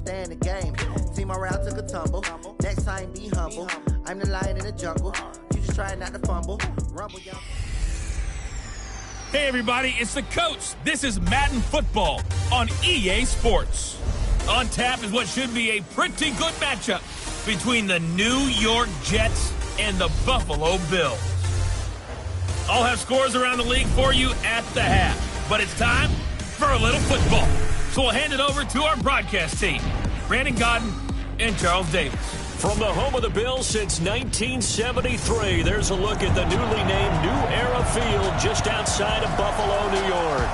stay in the game. Team morale took a tumble. Next time, be humble. I'm the lion in the jungle. You just try not to fumble. Rumble, y'all. Hey, everybody, it's the coach. This is Madden Football on EA Sports. On tap is what should be a pretty good matchup between the New York Jets and the Buffalo Bills. I'll have scores around the league for you at the half, but it's time for a little football. So we'll hand it over to our broadcast team, Brandon Godden and Charles Davis. From the home of the Bills since 1973, there's a look at the newly named New Era Field just outside of Buffalo, New York.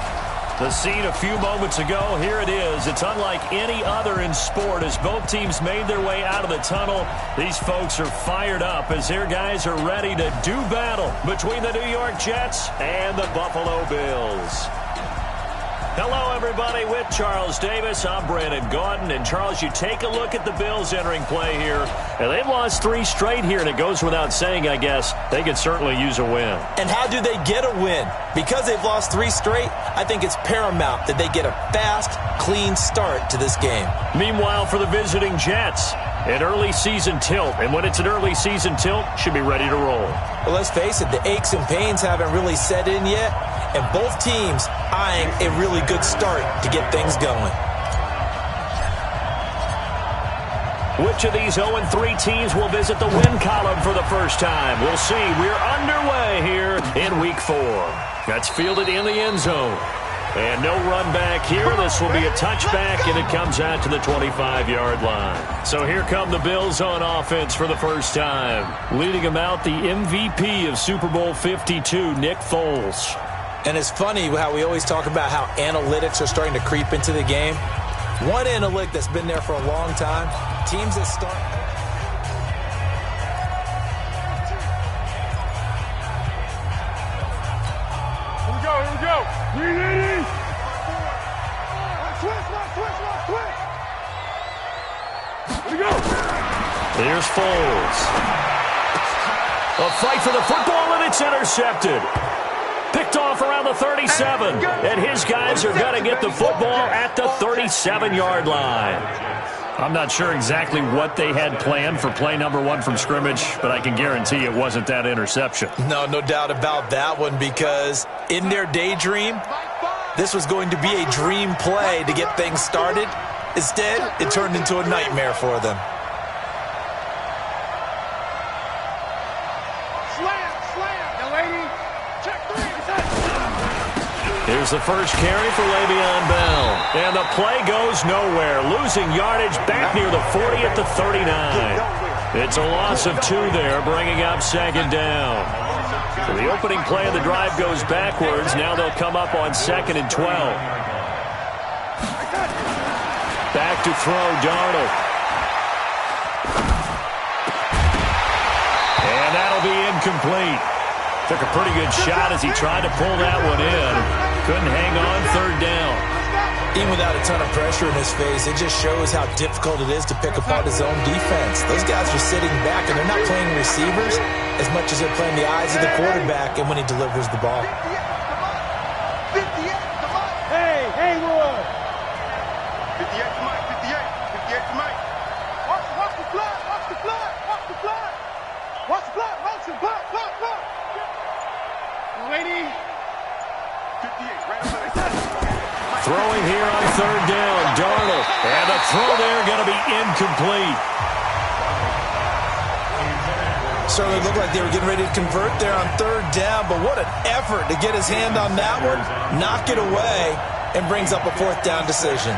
The scene a few moments ago, here it is. It's unlike any other in sport as both teams made their way out of the tunnel. These folks are fired up as their guys are ready to do battle between the New York Jets and the Buffalo Bills. Hello, everybody. With Charles Davis, I'm Brandon Gaudin. And, Charles, you take a look at the Bills entering play here. And they've lost 3 straight here, and it goes without saying, I guess, they could certainly use a win. And how do they get a win? Because they've lost 3 straight, I think it's paramount that they get a fast, clean start to this game. Meanwhile, for the visiting Jets, an early season tilt. And when it's an early season tilt, should be ready to roll. Well, let's face it, the aches and pains haven't really set in yet. And both teams eyeing a really good start to get things going. Which of these 0-3 teams will visit the win column for the first time? We'll see. We're underway here in Week 4. That's fielded in the end zone. And no run back here. This will be a touchback, and it comes out to the 25-yard line. So here come the Bills on offense for the first time. Leading them out, the MVP of Super Bowl 52, Nick Foles. And it's funny how we always talk about how analytics are starting to creep into the game. One analytic that's been there for a long time, teams that start... Here we go. Switch. Here we go. Here's Foles. A fight for the football, and it's intercepted. Picked off around the 37, and his guys are going to get the football at the 37-yard line. I'm not sure exactly what they had planned for play number 1 from scrimmage, but I can guarantee it wasn't that interception. No doubt about that one, because in their daydream, this was going to be a dream play to get things started. Instead, it turned into a nightmare for them. Here's the first carry for Le'Veon Bell. And the play goes nowhere. Losing yardage back near the 40 at the 39. It's a loss of 2 there, bringing up second down. So the opening play of the drive goes backwards. Now they'll come up on 2nd and 12. Back to throw, Darnold. And that'll be incomplete. Took a pretty good shot as he tried to pull that one in. Couldn't hang on, 3rd down. Even without a ton of pressure in his face, it just shows how difficult it is to pick apart his own defense. Those guys are sitting back, and they're not playing receivers as much as they're playing the eyes of the quarterback and when he delivers the ball. Hey, Roy. 58 to Mike, 58 to Mike. Watch the blood. Lady. 58, right over there. Throwing here on 3rd down, Darnold. And the throw there going to be incomplete. Certainly looked like they were getting ready to convert there on 3rd down, but what an effort to get his hand on that one, knock it away, and brings up a 4th down decision.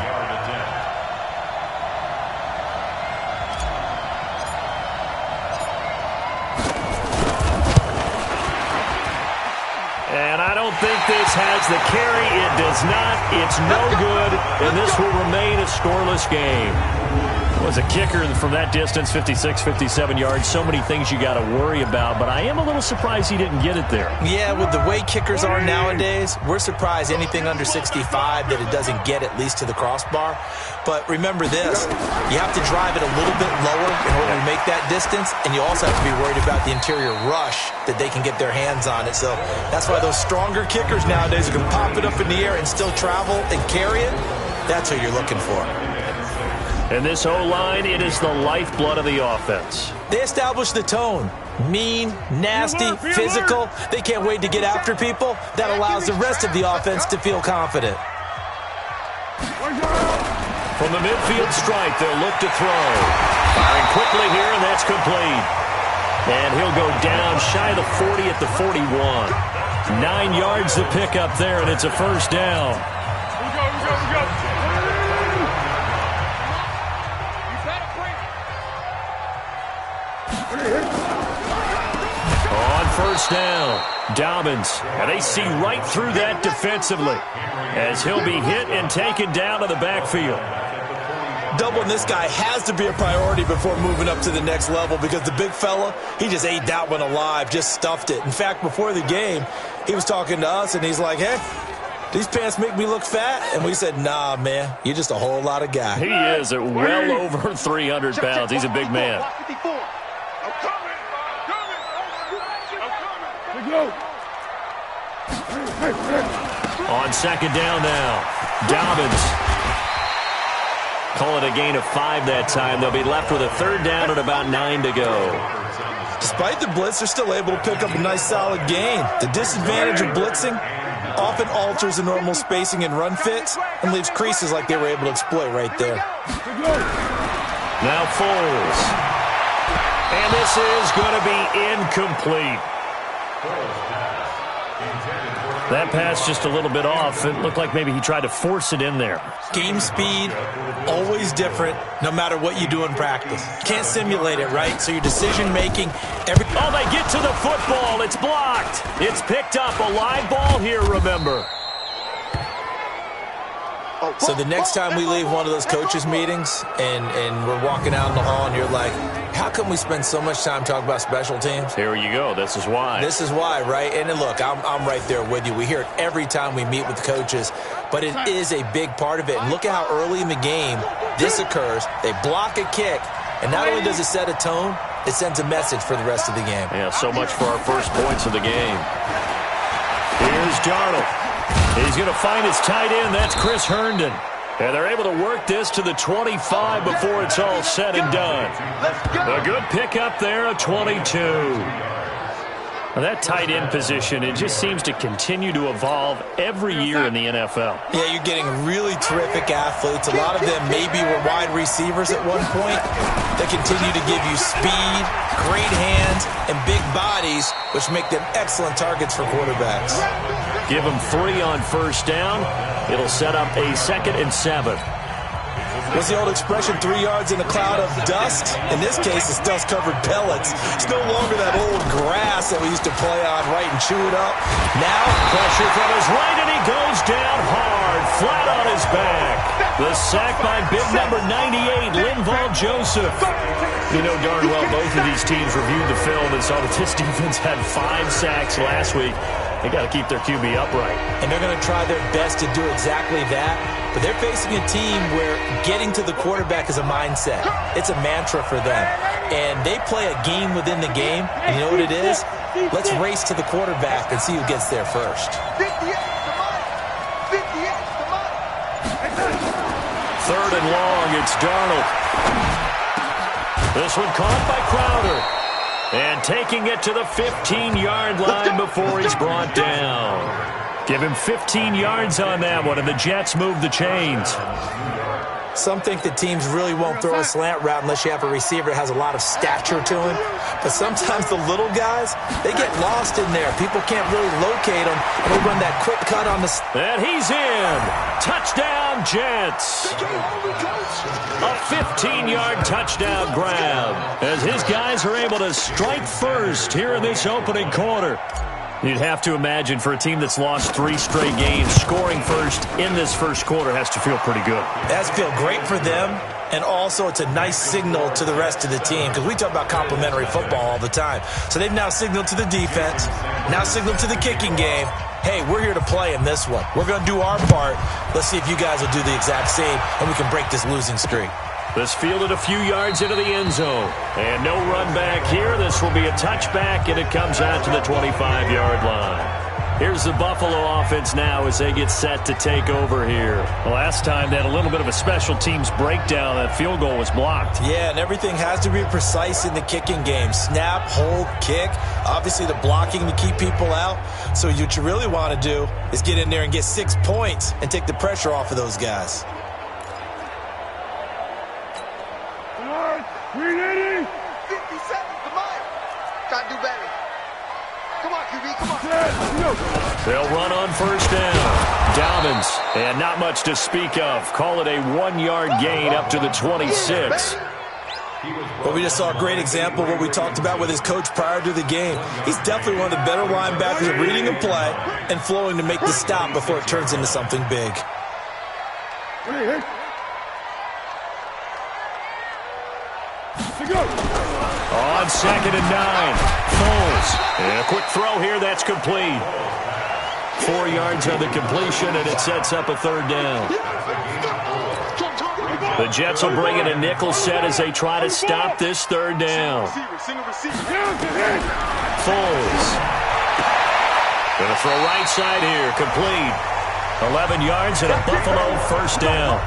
And I don't think this has the carry. It does not. It's no good, and this will remain a scoreless game. Was a kicker from that distance, 56, 57 yards. So many things you got to worry about, but I am a little surprised he didn't get it there. Yeah, with the way kickers are nowadays, we're surprised anything under 65 that it doesn't get at least to the crossbar. But remember this, you have to drive it a little bit lower in order to make that distance, and you also have to be worried about the interior rush that they can get their hands on it. So that's why those stronger kickers nowadays can pop it up in the air and still travel and carry it. That's what you're looking for. And this O-line, it is the lifeblood of the offense. They establish the tone. Mean, nasty, physical. They can't wait to get after people. That allows the rest of the offense to feel confident. From the midfield stripe, they'll look to throw. Firing quickly here, and that's complete. And he'll go down shy of the 40 at the 41. 9 yards to pick up there, and it's a first down. On first down, Dobbins. And they see right through that defensively as he'll be hit and taken down to the backfield. Doubling this guy has to be a priority before moving up to the next level because the big fella, he just ate that one alive, just stuffed it. In fact, before the game, he was talking to us, and he's like, hey, these pants make me look fat? And we said, nah, man, you're just a whole lot of guy. He is at well over 300 pounds. He's a big man. On second down now, Dobbins. Call it a gain of 5 that time. They'll be left with a third down and about 9 to go. Despite the blitz, they're still able to pick up a nice solid gain. The disadvantage of blitzing often alters the normal spacing and run fits and leaves creases like they were able to exploit right there. Now Foles. And this is going to be incomplete. That pass just a little bit off. It looked like maybe he tried to force it in there. Game speed, always different, no matter what you do in practice. Can't simulate it, right? So your decision-making, Oh, they get to the football. It's blocked. It's picked up. A live ball here, remember. So the next time we leave one of those coaches' meetings and we're walking out in the hall and you're like, how come we spend so much time talking about special teams? Here you go. This is why. This is why, right? And then look, I'm right there with you. We hear it every time we meet with coaches, but it is a big part of it. And look at how early in the game this occurs. They block a kick, and not only does it set a tone, it sends a message for the rest of the game. Yeah, so much for our first points of the game. Here's Darnold. He's going to find his tight end. That's Chris Herndon. And they're able to work this to the 25 before it's all said and done. A good pickup there, a 22. Now that tight end position, it just seems to continue to evolve every year in the NFL. Yeah, you're getting really terrific athletes. A lot of them maybe were wide receivers at one point. They continue to give you speed, great hands, and big bodies, which make them excellent targets for quarterbacks. Give them 3 on first down. It'll set up a 2nd and 7. What's the old expression, 3 yards in a cloud of dust? In this case, it's dust-covered pellets. It's no longer that old grass that we used to play on, right, and chew it up. Now, pressure from his right, and he goes down hard, flat on his back. The sack by big number 98, Linval Joseph. You know darn well both of these teams reviewed the film and saw that this defense had 5 sacks last week. They got to keep their QB upright. And they're going to try their best to do exactly that. But they're facing a team where getting to the quarterback is a mindset. It's a mantra for them. And they play a game within the game. And you know what it is? Let's race to the quarterback and see who gets there first. 3rd and long, it's Darnold. This one caught by Crowder. And taking it to the 15-yard line before he's brought down. Give him 15 yards on that one, and the Jets move the chains. Some think that teams really won't throw a slant route unless you have a receiver that has a lot of stature to him. But sometimes the little guys, they get lost in there. People can't really locate them, and they run that quick cut on the... And he's in. Touchdown, Jets. A 15-yard touchdown grab as his guys are able to strike first here in this opening quarter. You'd have to imagine for a team that's lost 3 straight games, scoring first in this first quarter has to feel pretty good. It has to feel great for them, and also it's a nice signal to the rest of the team because we talk about complementary football all the time. So they've now signaled to the defense, now signaled to the kicking game, hey, we're here to play in this one. We're going to do our part. Let's see if you guys will do the exact same, and we can break this losing streak. This fielded a few yards into the end zone. And no run back here. This will be a touchback, and it comes out to the 25-yard line. Here's the Buffalo offense now as they get set to take over here. Last time they had a little bit of a special teams breakdown. That field goal was blocked. Yeah, and everything has to be precise in the kicking game. Snap, hold, kick. Obviously the blocking to keep people out. So what you really want to do is get in there and get 6 points and take the pressure off of those guys. Come on, 380. 57, come on. Try to do better. Come on, QB, come on. They'll run on first down. Dobbins, and not much to speak of. Call it a 1-yard gain up to the 26. Well, we just saw a great example of what we talked about with his coach prior to the game. He's definitely one of the better linebackers at reading a play and flowing to make the stop before it turns into something big. On 2nd and 9. Foles. And a quick throw here. That's complete. 4 yards on the completion, and it sets up a 3rd down. The Jets will bring in a nickel set as they try to stop this 3rd down. Foles. Going to throw right side here. Complete. 11 yards and a Buffalo 1st down.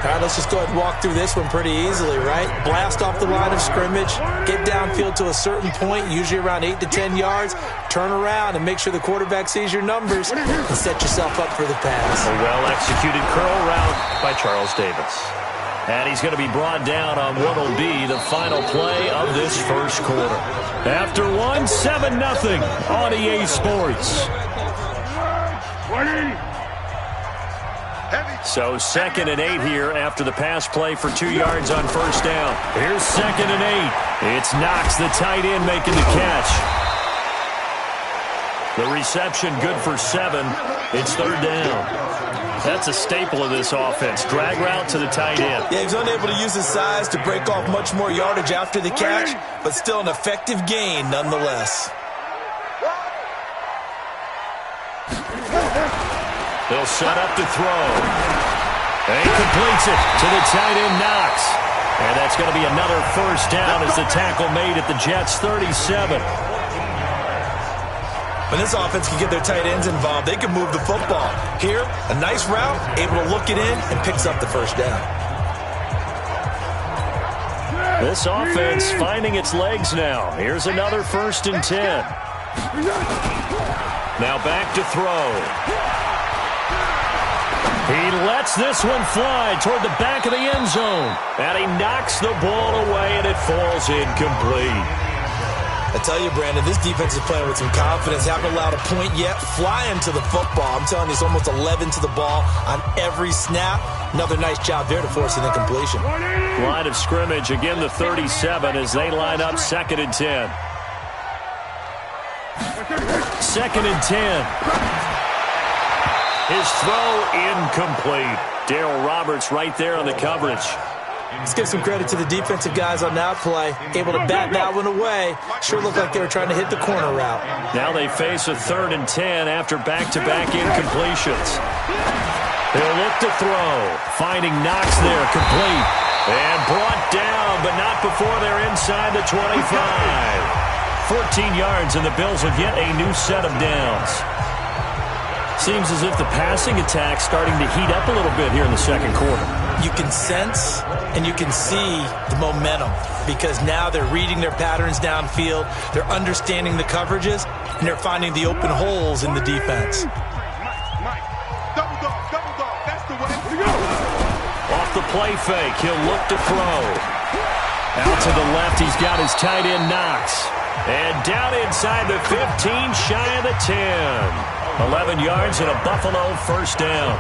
All right, let's just go ahead and walk through this one pretty easily, right? Blast off the line of scrimmage, get downfield to a certain point, usually around 8 to 10 yards, turn around and make sure the quarterback sees your numbers and set yourself up for the pass. A well-executed curl route by Charles Davis. And he's going to be brought down on what will be the final play of this first quarter. After one, 7-0 on EA Sports. 180. So 2nd and 8 here after the pass play for 2 yards on first down. Here's 2nd and 8. It's Knox, the tight end, making the catch. The reception good for 7. It's 3rd down. That's a staple of this offense. Drag route to the tight end. Yeah, he's unable to use his size to break off much more yardage after the catch, but still an effective gain nonetheless. They'll set up to throw. And he completes it to the tight end, Knox. And that's going to be another 1st down as the tackle made at the Jets' 37. When this offense can get their tight ends involved, they can move the football. Here, a nice route, able to look it in, and picks up the 1st down. This offense finding its legs now. Here's another 1st and 10. Now back to throw. He lets this one fly toward the back of the end zone. And he knocks the ball away, and it falls incomplete. I tell you, Brandon, this defense is playing with some confidence. Haven't allowed a point yet. Flying to the football. I'm telling you, it's almost 11 to the ball on every snap. Another nice job there to force an incompletion. Line of scrimmage, again the 37 as they line up 2nd and 10. 2nd and 10. His throw incomplete. Darryl Roberts right there on the coverage. Let's give some credit to the defensive guys on that play. Able to bat that one away. Sure looked like they were trying to hit the corner route. Now they face a 3rd and 10 after back-to-back incompletions. They'll look to throw. Finding Knox there, complete. And brought down, but not before they're inside the 25. 14 yards, and the Bills will get a new set of downs. Seems as if the passing attack's starting to heat up a little bit here in the 2nd quarter. You can sense and you can see the momentum because now they're reading their patterns downfield, they're understanding the coverages, and they're finding the open holes in the defense. Double dog, that's the way. Off the play fake, he'll look to throw. Out to the left, he's got his tight end Knox. And down inside the 15, shy of the 10. 11 yards and a Buffalo 1st down.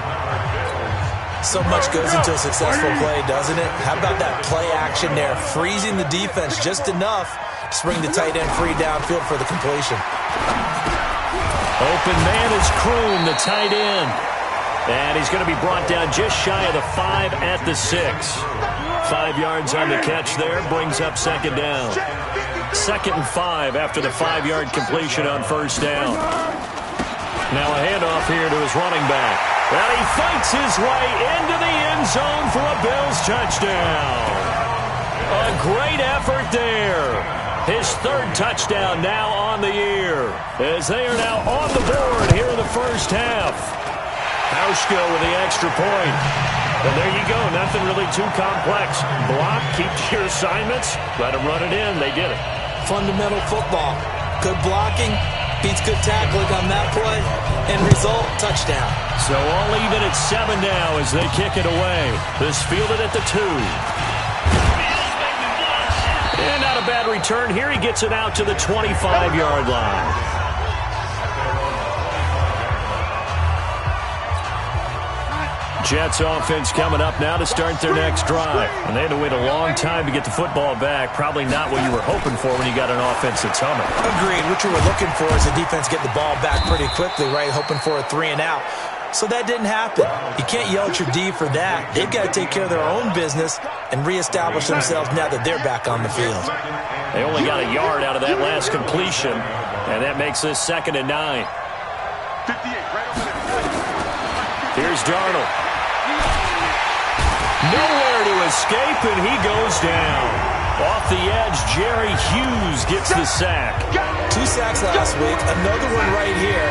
So much goes into a successful play, doesn't it? How about that play action there, freezing the defense just enough to bring the tight end free downfield for the completion. Open man is Kroon, the tight end. And he's going to be brought down just shy of the 5 at the 6. 5 yards on the catch there, brings up 2nd down. 2nd and 5 after the 5-yard completion on 1st down. Now a handoff here to his running back. And he fights his way into the end zone for a Bills touchdown. A great effort there. His third touchdown now on the year, as they are now on the board here in the first half. Hauschko with the extra point. And there you go, nothing really too complex. Block, keep to your assignments, let them run it in. They did it. Fundamental football. Good blocking beats good tackling on that play. End result, touchdown. So all even at 7 now as they kick it away. This fielded at the 2. And not a bad return here. He gets it out to the 25-yard line. Jets offense coming up now to start their next drive. And they had to wait a long time to get the football back. Probably not what you were hoping for when you got an offense that's humming. Agreed. What you were looking for is the defense get the ball back pretty quickly, right? Hoping for a 3 and out. So that didn't happen. You can't yell at your D for that. They've got to take care of their own business and reestablish themselves now that they're back on the field. They only got a yard out of that last completion, and that makes this 2nd and 9. Here's Darnold. Nowhere to escape, and he goes down. Off the edge, Jerry Hughes gets the sack. 2 sacks last week, another one right here.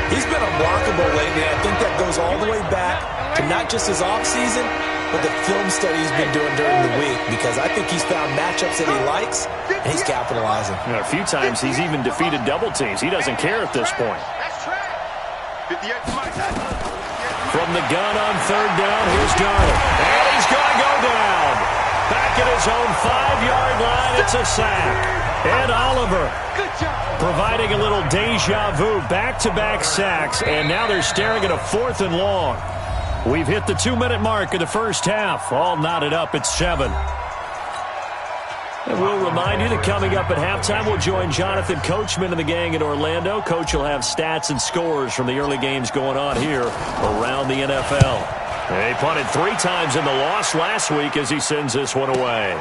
He's been unblockable lately. I think that goes all the way back to not just his offseason, but the film study he's been doing during the week, because I think he's found matchups that he likes, and he's capitalizing. You know, a few times he's even defeated double teams. He doesn't care at this point. From the gun on 3rd down, here's Darnold. And he's going to go down. Back at his own 5-yard line, it's a sack. And Oliver providing a little deja vu, back-to-back sacks, and now they're staring at a 4th and long. We've hit the 2-minute mark of the first half, all knotted up at 7. And we'll remind you that coming up at halftime, we'll join Jonathan Coachman and the gang in Orlando. Coach will have stats and scores from the early games going on here around the NFL. They punted 3 times in the loss last week as he sends this one away.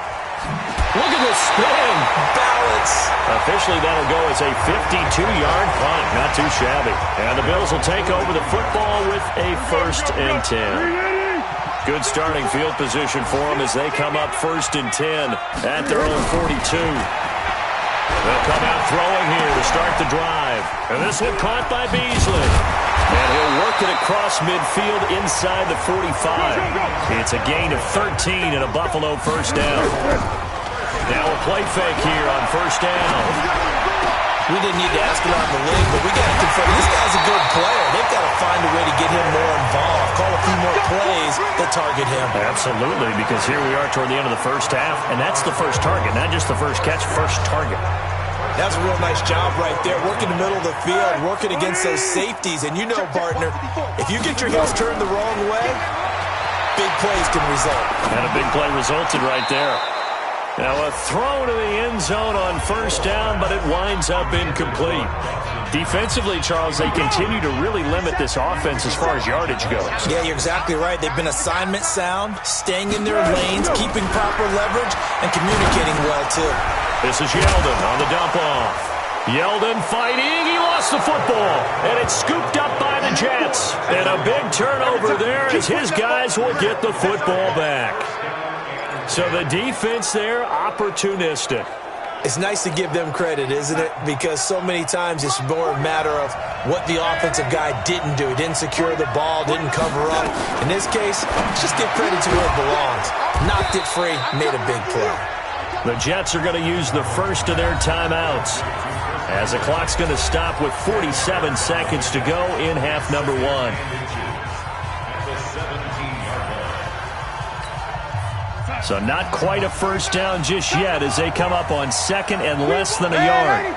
Look at this spin. Balance. Officially, that'll go as a 52-yard punt. Not too shabby. And the Bills will take over the football with a 1st and 10. Good starting field position for them as they come up 1st and 10 at their own 42. They'll come out throwing here to start the drive. And this one caught by Beasley. And he'll work it across midfield inside the 45. It's a gain of 13 and a Buffalo 1st down. Now a play fake here on 1st down. We didn't need to ask around the league, but we got to confirm this guy's a good player. They've got to find a way to get him more involved, call a few more plays that target him. Absolutely, because here we are toward the end of the first half, and that's the first target, not just the first catch, first target. That's a real nice job right there, working the middle of the field, working against those safeties. And you know, partner, if you get your heels turned the wrong way, big plays can result. And a big play resulted right there. Now a throw to the end zone on 1st down, but it winds up incomplete. Defensively, Charles, they continue to really limit this offense as far as yardage goes. Yeah, you're exactly right. They've been assignment sound, staying in their lanes, keeping proper leverage, and communicating well, too. This is Yeldon on the dump off. Yeldon fighting. He lost the football, and it's scooped up by the Jets. And a big turnover there as his guys will get the football back. So the defense there, opportunistic. It's nice to give them credit, isn't it? Because so many times it's more a matter of what the offensive guy didn't do. He didn't secure the ball, didn't cover up. In this case, just give credit to where it belongs. Knocked it free, made a big play. The Jets are going to use the first of their timeouts as the clock's going to stop with 47 seconds to go in half number 1. So not quite a 1st down just yet as they come up on 2nd and less than a yard.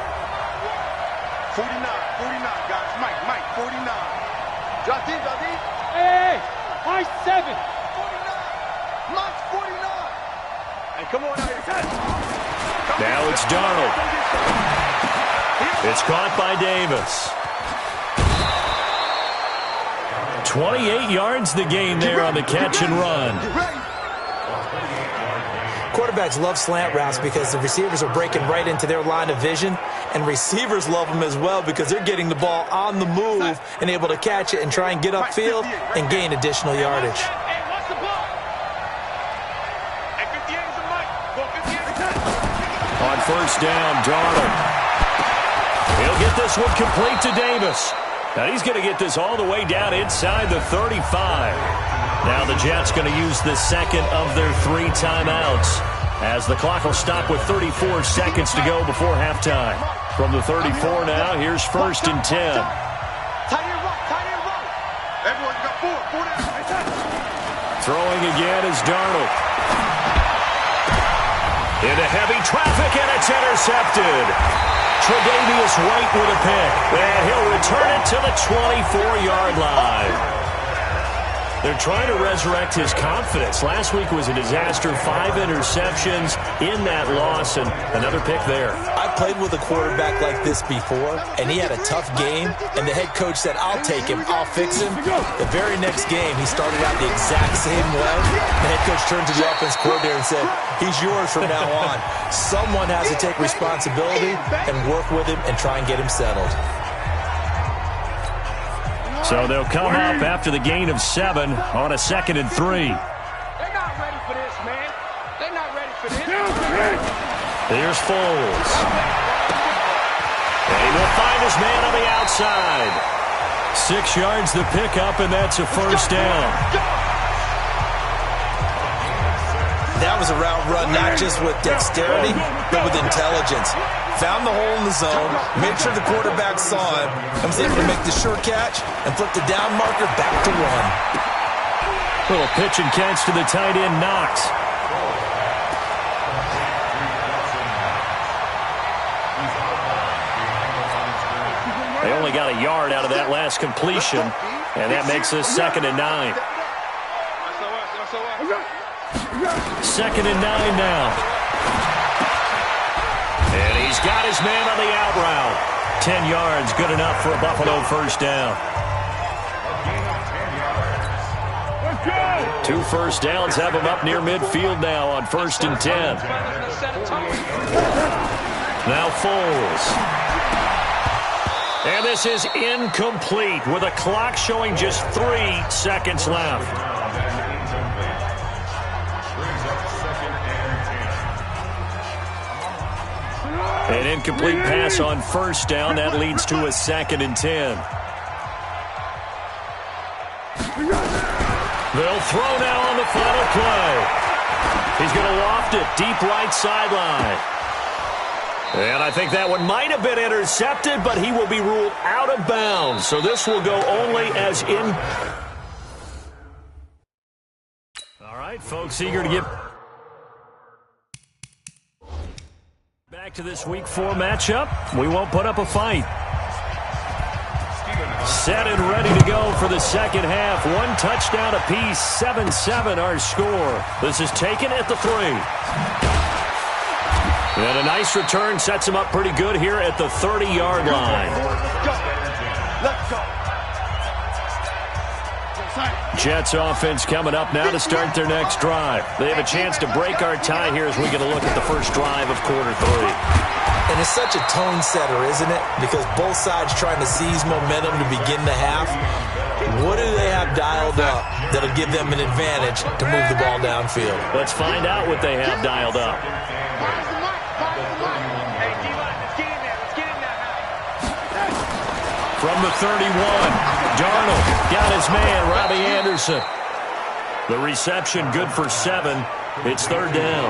49, guys. Mike, 49. Drop in. Hey, Mike 7. 49. Mike's 49. Hey, come on out here. Now it's Darnold. It's caught by Davis. 28 yards the gain there on the catch and run. Quarterbacks love slant routes because the receivers are breaking right into their line of vision, and receivers love them as well because they're getting the ball on the move and able to catch it and try and get upfield and gain additional yardage. On first down, Darnold. He'll get this one complete to Davis. Now he's going to get this all the way down inside the 35. Now the Jets going to use the second of their 3 timeouts, as the clock will stop with 34 seconds to go before halftime. From the 34 now, here's first and 10. Throwing again is Darnold. Into heavy traffic, and it's intercepted. Tre'Davious White with a pick, and he'll return it to the 24-yard line. They're trying to resurrect his confidence. Last week was a disaster. 5 interceptions in that loss, and another pick there. I played with a quarterback like this before, and he had a tough game, and the head coach said, I'll take him, I'll fix him. The very next game, he started out the exact same way. The head coach turned to the offense coordinator and said, he's yours from now on. Someone has to take responsibility and work with him and try and get him settled. So they'll come up after the gain of 7 on a 2nd and 3. They're not ready for this, man. They're not ready for this. Here's Foles. And he'll find his man on the outside. 6 yards the pickup, and that's a first down. That was a route run not just with dexterity, but with intelligence. Found the hole in the zone, made sure the quarterback saw him, and was able to make the sure catch and flip the down marker back to 1. Little pitch and catch to the tight end, Knox. They only got a yard out of that last completion, and that makes us 2nd and 9. 2nd and 9 now. And he's got his man on the out route. 10 yards, good enough for a Buffalo first down. 2 first downs have him up near midfield now on 1st and 10. Now Foles. And this is incomplete with a clock showing just 3 seconds left. An incomplete pass on first down. That leads to a 2nd and 10. They'll throw now on the final play. He's going to loft it deep right sideline. And I think that one might have been intercepted, but he will be ruled out of bounds. So this will go only as in. All right, folks, eager to get back to this Week 4 matchup. We won't put up a fight. Set and ready to go for the second half. 1 touchdown apiece, 7-7 our score. This is taken at the 3. And a nice return sets him up pretty good here at the 30-yard line. Let's go. Jets offense coming up now to start their next drive. They have a chance to break our tie here as we get a look at the first drive of quarter 3. And it's such a tone setter, isn't it? Because both sides trying to seize momentum to begin the half. What do they have dialed up that'll give them an advantage to move the ball downfield? Let's find out what they have dialed up. From the 31, Darnold got his man, Robbie Anderson. The reception good for 7. It's 3rd down.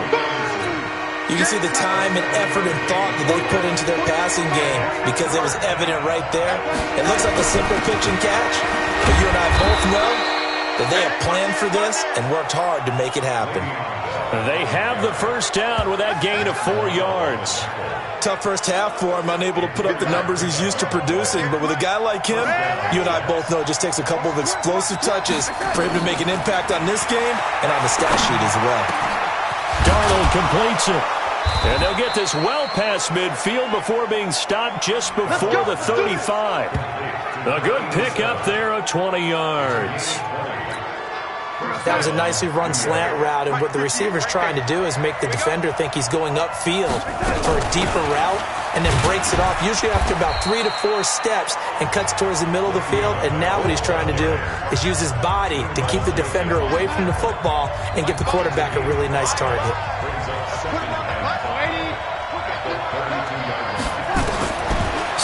You can see the time and effort and thought that they put into their passing game because it was evident right there. It looks like a simple pitch and catch, but you and I both know that they have planned for this and worked hard to make it happen. They have the first down with that gain of 4 yards. Tough first half for him, unable to put up the numbers he's used to producing. But with a guy like him, you and I both know it just takes a couple of explosive touches for him to make an impact on this game and on the stat sheet as well. Darnold completes it. And they'll get this well past midfield before being stopped just before the 35. A good pick up there of 20 yards. That was a nicely run slant route, and what the receiver's trying to do is make the defender think he's going upfield for a deeper route and then breaks it off, usually after about 3 to 4 steps, and cuts towards the middle of the field. And now what he's trying to do is use his body to keep the defender away from the football and give the quarterback a really nice target.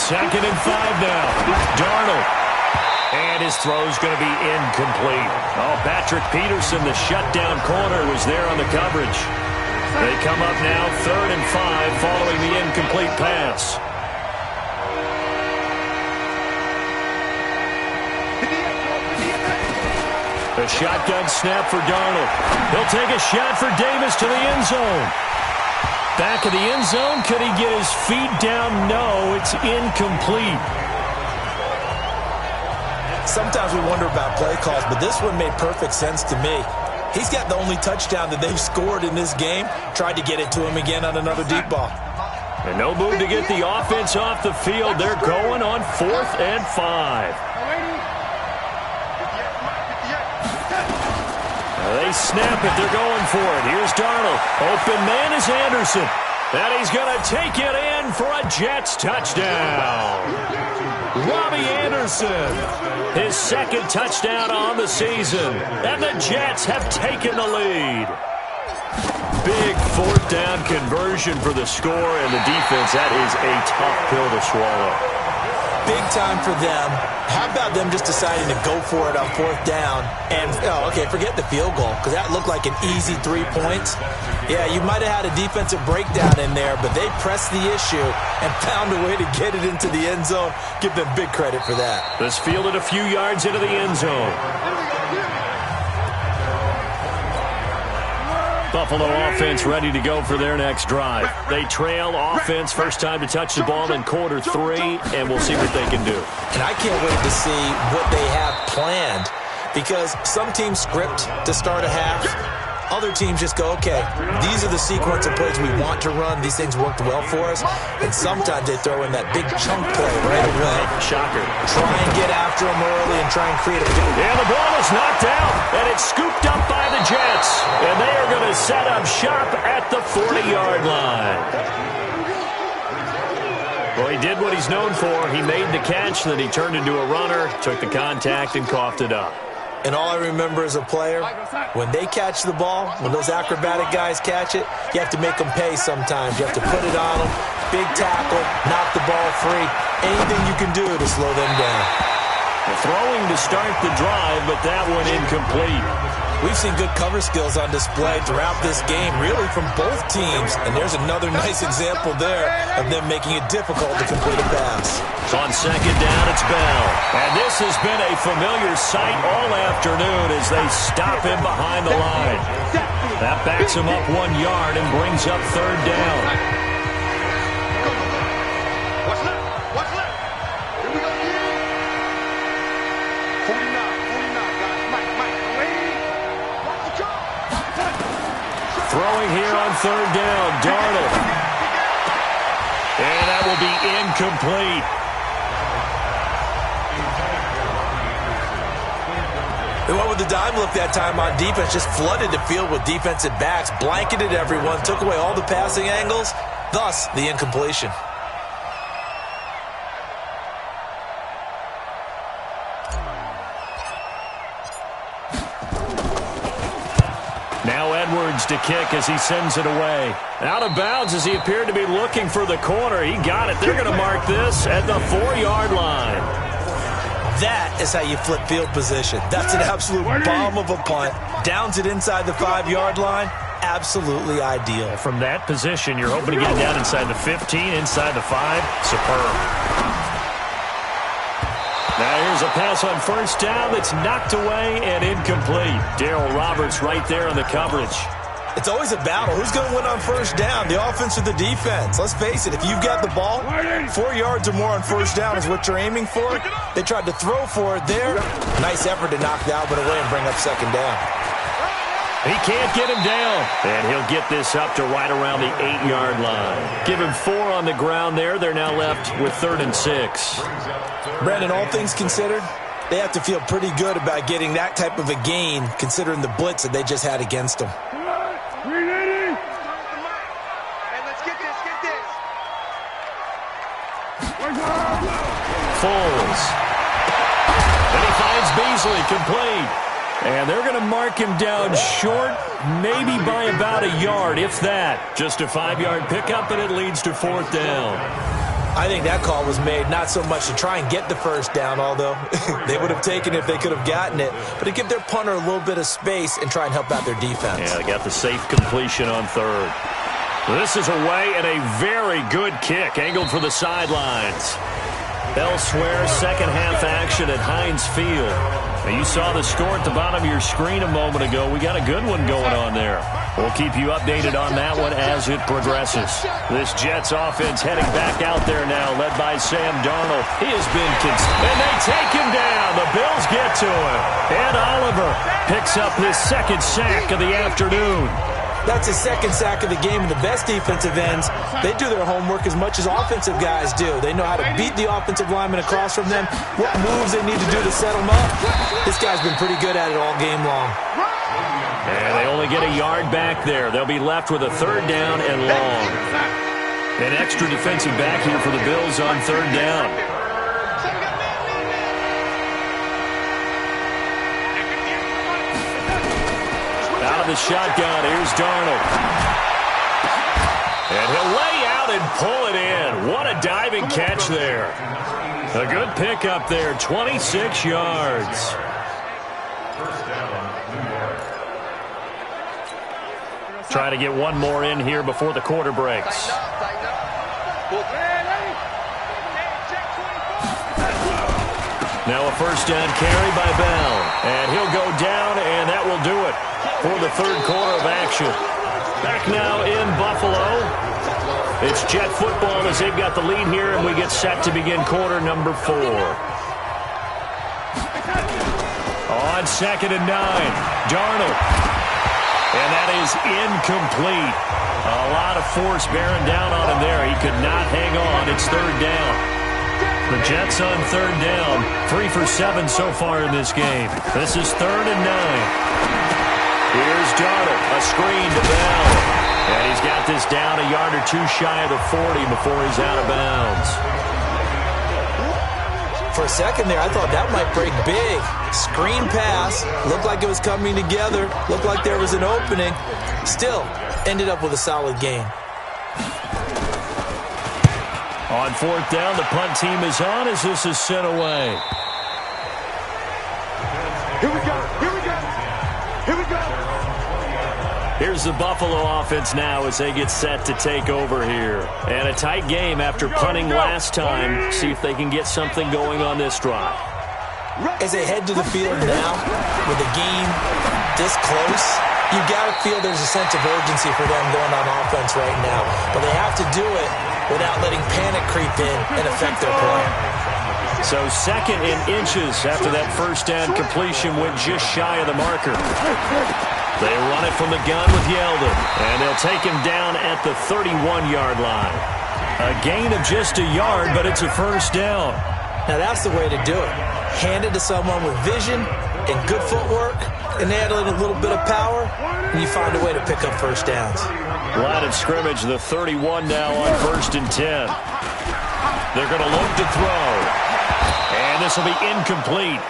2nd and 5 now. Darnold. And his throw's going to be incomplete. Oh, Patrick Peterson, the shutdown corner, was there on the coverage. They come up now 3rd and 5 following the incomplete pass. A shotgun snap for Darnold. He'll take a shot for Davis to the end zone. Back of the end zone. Could he get his feet down? No, it's incomplete. Sometimes we wonder about play calls, but this one made perfect sense to me. He's got the only touchdown that they've scored in this game. Tried to get it to him again on another deep ball. And no move to get the offense off the field. They're going on 4th and 5. They snap it. They're going for it. Here's Darnold. Open man is Anderson. And he's going to take it in for a Jets touchdown. Robbie Anderson, his 2nd touchdown on the season. And the Jets have taken the lead. Big 4th down conversion for the score, and the defense, that is a tough pill to swallow. Big time for them. How about them just deciding to go for it on 4th down? And, okay, forget the field goal, because that looked like an easy 3 points. Yeah, you might have had a defensive breakdown in there, but they pressed the issue and found a way to get it into the end zone. Give them big credit for that. This fielded a few yards into the end zone. Buffalo offense ready to go for their next drive. They trail offense, first time to touch the ball in quarter 3, and we'll see what they can do. And I can't wait to see what they have planned, because some teams script to start a half. Other teams just go, okay, these are the sequence of plays we want to run. These things worked well for us. And sometimes they throw in that big chunk play right away. Shocker. Try and get after them early and try and create a... And the ball is knocked out, and it's scooped up by the Jets. And they are going to set up shop at the 40-yard line. Well, he did what he's known for. He made the catch, then he turned into a runner, took the contact, and coughed it up. And all I remember as a player, when they catch the ball, when those acrobatic guys catch it, you have to make them pay sometimes. You have to put it on them, big tackle, knock the ball free, anything you can do to slow them down. Throwing to start the drive, but that one incomplete. We've seen good cover skills on display throughout this game, really from both teams. And there's another nice example there of them making it difficult to complete a pass. So on 2nd down, it's Bell. And this has been a familiar sight all afternoon as they stop him behind the line. That backs him up 1 yard and brings up 3rd down. What's left? What's left? Here we go. 49, guys. Mike. Throwing here on 3rd down, Darnold. And that will be incomplete. They went with the dime look that time on defense, just flooded the field with defensive backs, blanketed everyone, took away all the passing angles, thus the incompletion. Now Edwards to kick as he sends it away. Out of bounds as he appeared to be looking for the corner. He got it. They're going to mark this at the 4-yard line. That is how you flip field position. That's an absolute bomb of a punt. Downs it inside the 5-yard line. Absolutely ideal. From that position, you're hoping to get it down inside the 15, inside the 5. Superb. Now here's a pass on 1st down that's knocked away and incomplete. Darryl Roberts right there on the coverage. It's always a battle. Who's going to win on 1st down, the offense or the defense? Let's face it, if you've got the ball, 4 yards or more on 1st down is what you're aiming for. They tried to throw for it there. Nice effort to knock the Albert away and bring up 2nd down. He can't get him down. And he'll get this up to right around the 8-yard line. Give him 4 on the ground there. They're now left with 3rd and 6. Brandon, all things considered, they have to feel pretty good about getting that type of a gain considering the blitz that they just had against them. Foles. And he finds Beasley complete. And they're going to mark him down short, maybe by about a yard, if that. Just a 5-yard pickup, and it leads to 4th down. I think that call was made not so much to try and get the first down, although they would have taken it if they could have gotten it, but to give their punter a little bit of space and try and help out their defense. Yeah, they got the safe completion on third. This is away and a very good kick, angled for the sidelines. Elsewhere, second half action at Heinz Field. Now, you saw the score at the bottom of your screen a moment ago. We got a good one going on there. We'll keep you updated on that one as it progresses. This Jets offense heading back out there now, led by Sam Darnold. He has been and they take him down. The Bills get to him. Ed Oliver picks up his second sack of the afternoon. That's his second sack of the game, and the best defensive ends, they do their homework as much as offensive guys do. They know how to beat the offensive lineman across from them, what moves they need to do to set them up. This guy's been pretty good at it all game long. And they only get a yard back there. They'll be left with a third down and long. An extra defensive back here for the Bills on third down. Out of the shotgun, here's Darnold. And he'll lay out and pull it in. What a diving catch there. A good pickup there, 26 yards. Try to get one more in here before the quarter breaks. Now a first down carry by Bell. And he'll go down, and that will do it for the third quarter of action. Back now in Buffalo. It's Jet football as they've got the lead here, and we get set to begin quarter number 4. On 2nd and 9, Darnold. And that is incomplete. A lot of force bearing down on him there. He could not hang on. It's third down. The Jets on third down. 3 for 7 so far in this game. This is 3rd and 9. Here's Darnold, a screen to Bell. And he's got this down a yard or two shy of the 40 before he's out of bounds. For a second there, I thought that might break big. Screen pass. Looked like it was coming together. Looked like there was an opening. Still, ended up with a solid game. On 4th down, the punt team is on as this is sent away. Here we go. Here we go. Here we go. Here's the Buffalo offense now as they get set to take over here. And a tight game after punting last time. See if they can get something going on this drive. As they head to the field now, with the game this close, you got to feel there's a sense of urgency for them going on offense right now. But they have to do it without letting panic creep in and affect their play. So 2nd and inches after that first down completion went just shy of the marker. They run it from the gun with Yeldon, and they'll take him down at the 31-yard line. A gain of just a yard, but it's a first down. Now that's the way to do it. Hand it to someone with vision and good footwork, and add in a little bit of power, and you find a way to pick up first downs. Line of scrimmage, the 31 now on 1st and 10. They're going to look to throw. And this will be incomplete.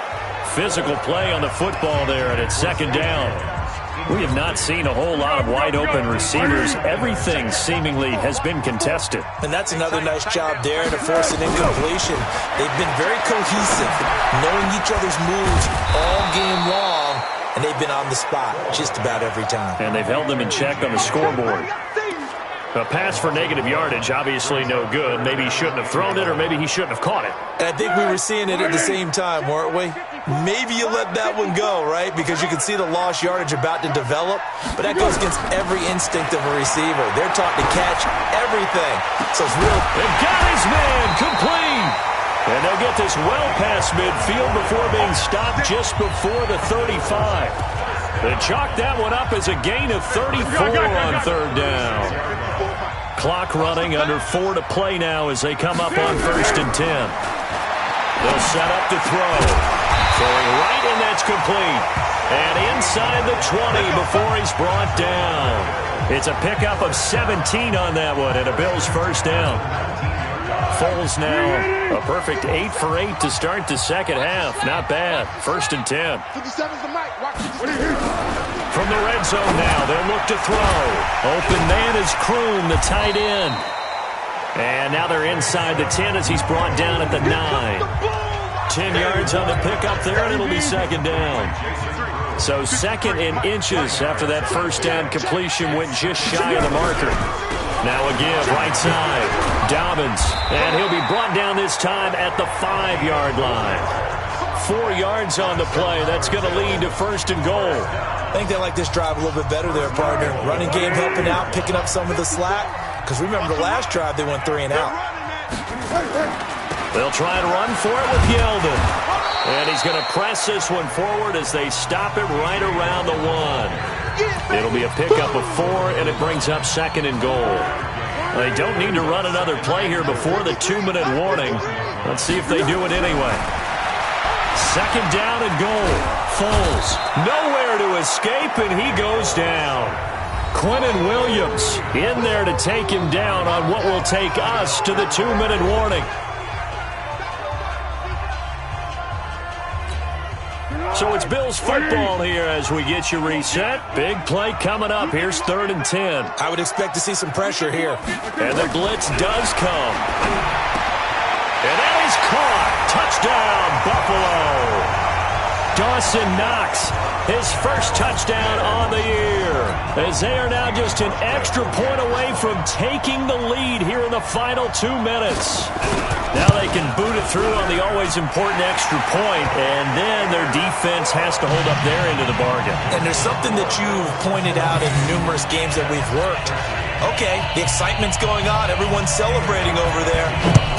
Physical play on the football there, and it's 2nd down. We have not seen a whole lot of wide-open receivers. Everything seemingly has been contested. And that's another nice job there to force an incompletion. They've been very cohesive, knowing each other's moves all game long, and they've been on the spot just about every time. And they've held them in check on the scoreboard. A pass for negative yardage, obviously no good. Maybe he shouldn't have thrown it, or maybe he shouldn't have caught it. And I think we were seeing it at the same time, weren't we? Maybe you let that one go, right? Because you can see the lost yardage about to develop. But that goes against every instinct of a receiver. They're taught to catch everything. So it's real. They've got his man complete. And they'll get this well past midfield before being stopped just before the 35. They chalk that one up as a gain of 34 on third down. Clock running, under 4 to play now as they come up on 1st and 10. They'll set up to throw. Throwing right, and that's complete. And inside the 20 before he's brought down. It's a pickup of 17 on that one, and a Bills first down. Foles now a perfect 8 for 8 to start the second half. Not bad. 1st and 10. 57's the mic. Watch this. From the red zone now, they'll look to throw. Open man is Kroom, the tight end. And now they're inside the 10 as he's brought down at the 9. 10 yards on the pickup there, and it'll be second down. So second in inches after that first down completion went just shy of the marker. Now a give right side. Dobbins, and he'll be brought down this time at the 5-yard line. 4 yards on the play. That's going to lead to first and goal. I think they like this drive a little bit better there, partner. Running game helping out, picking up some of the slack. Because remember, the last drive, they went 3 and out. They'll try and run for it with Yeldon. And he's going to press this one forward as they stop him right around the 1. It'll be a pickup of 4, and it brings up second and goal. They don't need to run another play here before the 2-minute warning. Let's see if they do it anyway. Second down and goal. Foles, nowhere to escape, and he goes down. Quentin Williams in there to take him down on what will take us to the 2-minute warning. So it's Bills football here as we get you reset. Big play coming up. Here's 3rd and 10. I would expect to see some pressure here. And the blitz does come. And that is caught. Touchdown, Buffalo. Dawson Knox, his first touchdown on the year, as they are now just an extra point away from taking the lead here in the final 2 minutes. Now they can boot it through on the always important extra point, and then their defense has to hold up their end of the bargain. And there's something that you've pointed out in numerous games that we've worked. Okay, the excitement's going on. Everyone's celebrating over there.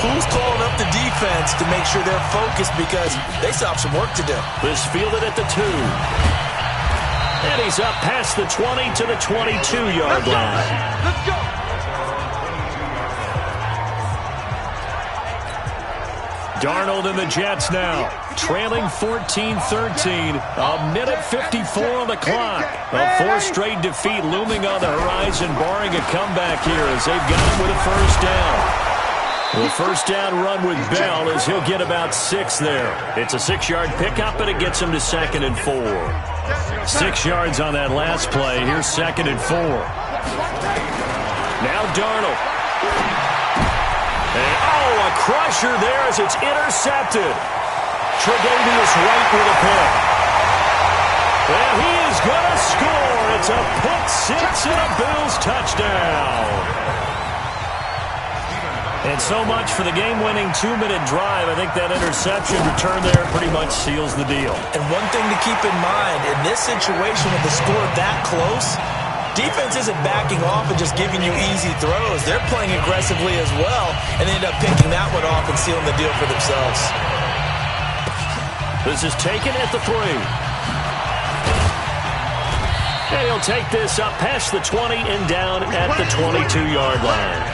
Who's calling up the defense to make sure they're focused because they still have some work to do? This fielded at the 2. And he's up past the 20 to the 22-yard line. Let's go. Darnold and the Jets now, trailing 14-13, a minute 54 on the clock. A 4th straight defeat looming on the horizon, barring a comeback here as they've got him with a first down. The first down run with Bell as he'll get about 6 there. It's a 6-yard pickup, and it gets him to 2nd and 4. 6 yards on that last play. Here's 2nd and 4. Now Darnold. And, a crusher there as it's intercepted. Tre'Davious White with a pick. And he is going to score. It's a pick 6 and a Bills touchdown. And so much for the game-winning 2-minute drive. I think that interception return there pretty much seals the deal. And one thing to keep in mind, in this situation with the score that close, defense isn't backing off and just giving you easy throws. They're playing aggressively as well, and they end up picking that one off and sealing the deal for themselves. This is taken at the 3. And he'll take this up past the 20 and down at the 22-yard line.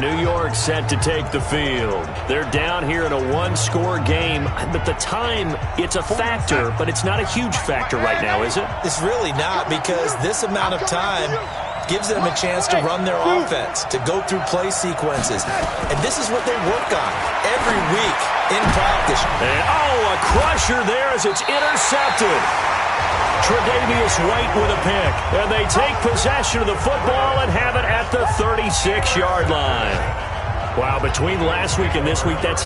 New York set to take the field. They're down here in a 1-score game, but the time, it's a factor, but it's not a huge factor right now, is it? It's really not, because this amount of time gives them a chance to run their offense, to go through play sequences. And this is what they work on every week in practice. And, a crusher there as it's intercepted. Tre'Davious White with a pick. And they take possession of the football and have it at the 36-yard line. Wow, between last week and this week, that's